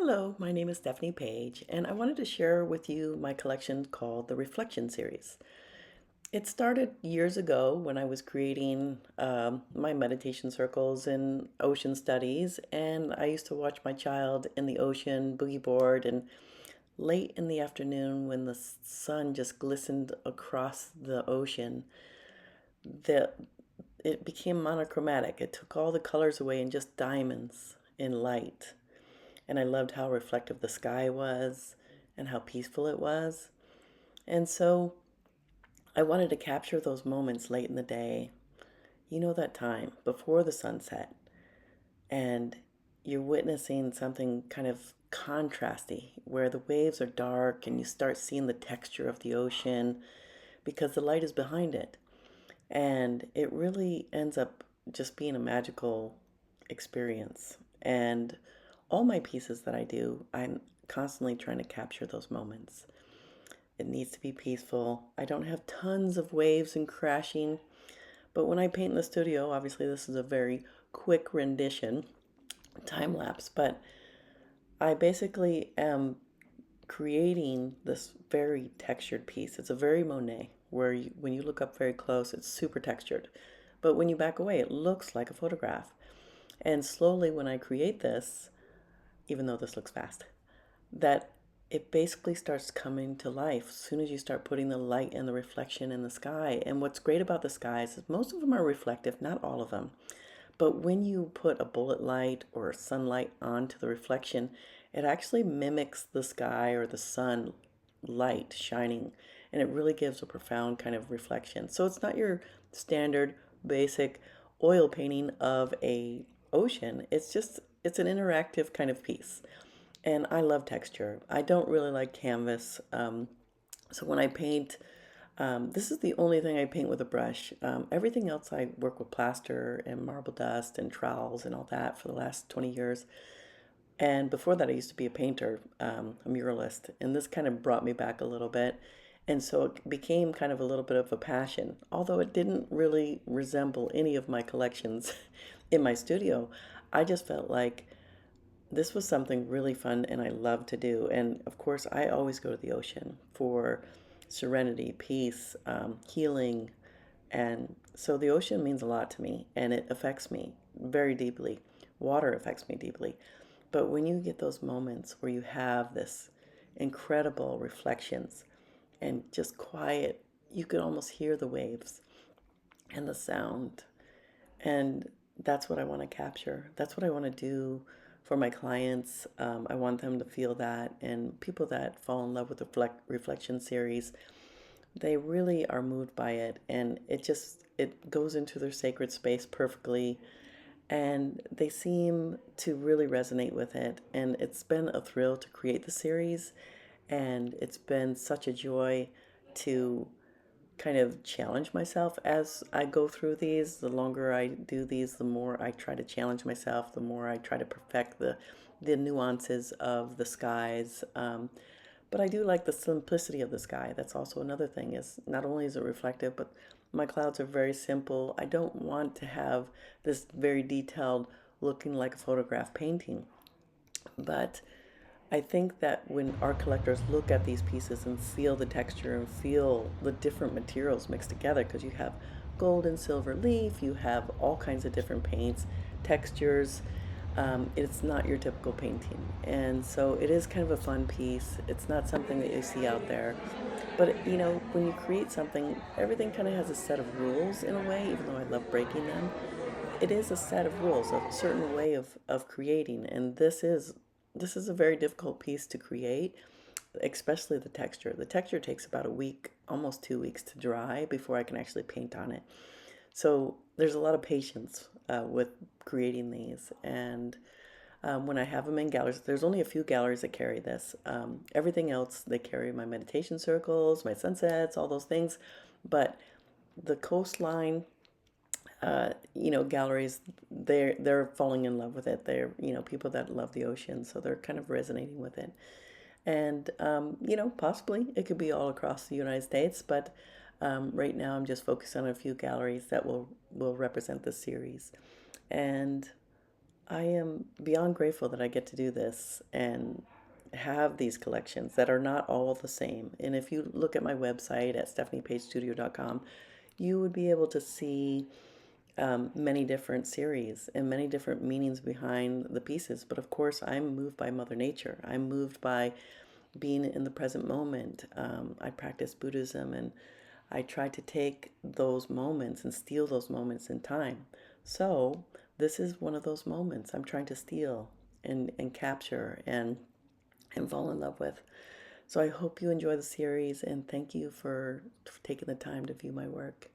Hello, my name is Stephanie Paige, and I wanted to share with you my collection called the Reflection Series. It started years ago when I was creating my meditation circles and ocean studies, and I used to watch my child in the ocean boogie board. And late in the afternoon, when the sun just glistened across the ocean, the it became monochromatic. It took all the colors away and just diamonds in light. And I loved how reflective the sky was and how peaceful it was. And so I wanted to capture those moments late in the day. You know, that time before the sunset, and you're witnessing something kind of contrasty where the waves are dark and you start seeing the texture of the ocean because the light is behind it. And it really ends up just being a magical experience. And all my pieces that I do, I'm constantly trying to capture those moments. It needs to be peaceful. I don't have tons of waves and crashing, but when I paint in the studio, obviously this is a very quick rendition, time lapse, but I basically am creating this very textured piece. It's a very Monet, where when you look up very close, it's super textured. But when you back away, it looks like a photograph. And slowly, when I create this, even though this looks fast, that it basically starts coming to life as soon as you start putting the light and the reflection in the sky. And what's great about the skies is most of them are reflective, not all of them. But when you put a bullet light or sunlight onto the reflection, it actually mimics the sky or the sun light shining, and it really gives a profound kind of reflection. So it's not your standard basic oil painting of a ocean. It's an interactive kind of piece. And I love texture. I don't really like canvas. So when I paint, this is the only thing I paint with a brush. Everything else I work with plaster and marble dust and trowels and all that for the last 20 years. And before that, I used to be a painter, a muralist, and this kind of brought me back a little bit. And so it became kind of a little bit of a passion, although it didn't really resemble any of my collections in my studio. I just felt like this was something really fun and I love to do. And of course, I always go to the ocean for serenity, peace, healing. And so the ocean means a lot to me and it affects me very deeply. Water affects me deeply. But when you get those moments where you have this incredible reflections and just quiet, you can almost hear the waves and the sound. And that's what I want to capture. That's what I want to do for my clients. I want them to feel that. And people that fall in love with the reflection series, they really are moved by it. And it goes into their sacred space perfectly. And they seem to really resonate with it. And it's been a thrill to create the series. And it's been such a joy to kind of challenge myself as I go through these. The longer I do these, the more I try to challenge myself, the more I try to perfect the nuances of the skies. But I do like the simplicity of the sky. That's also another thing, is not only is it reflective, but my clouds are very simple. I don't want to have this very detailed looking like a photograph painting. But I think that when art collectors look at these pieces and feel the texture and feel the different materials mixed together, because you have gold and silver leaf, you have all kinds of different paints, textures, it's not your typical painting. And so it is kind of a fun piece. It's not something that you see out there. But you know, when you create something, everything kind of has a set of rules in a way, even though I love breaking them. It is a set of rules, a certain way of creating. And this is a very difficult piece to create, especially the texture. The texture takes about a week, almost 2 weeks to dry before I can actually paint on it. So there's a lot of patience with creating these. And when I have them in galleries, there's only a few galleries that carry this. Everything else, they carry my meditation circles, my sunsets, all those things. But the coastline, galleries, they're falling in love with it. They're, people that love the ocean, so they're kind of resonating with it. And possibly it could be all across the United States, but right now I'm just focused on a few galleries that will represent the series. And I am beyond grateful that I get to do this and have these collections that are not all the same. And if you look at my website at stephaniepagestudio.com, you would be able to see many different series and many different meanings behind the pieces. But of course, I'm moved by Mother Nature. I'm moved by being in the present moment. I practice Buddhism, and I try to take those moments and steal those moments in time. So this is one of those moments I'm trying to steal and capture and fall in love with. So I hope you enjoy the series, and thank you for taking the time to view my work.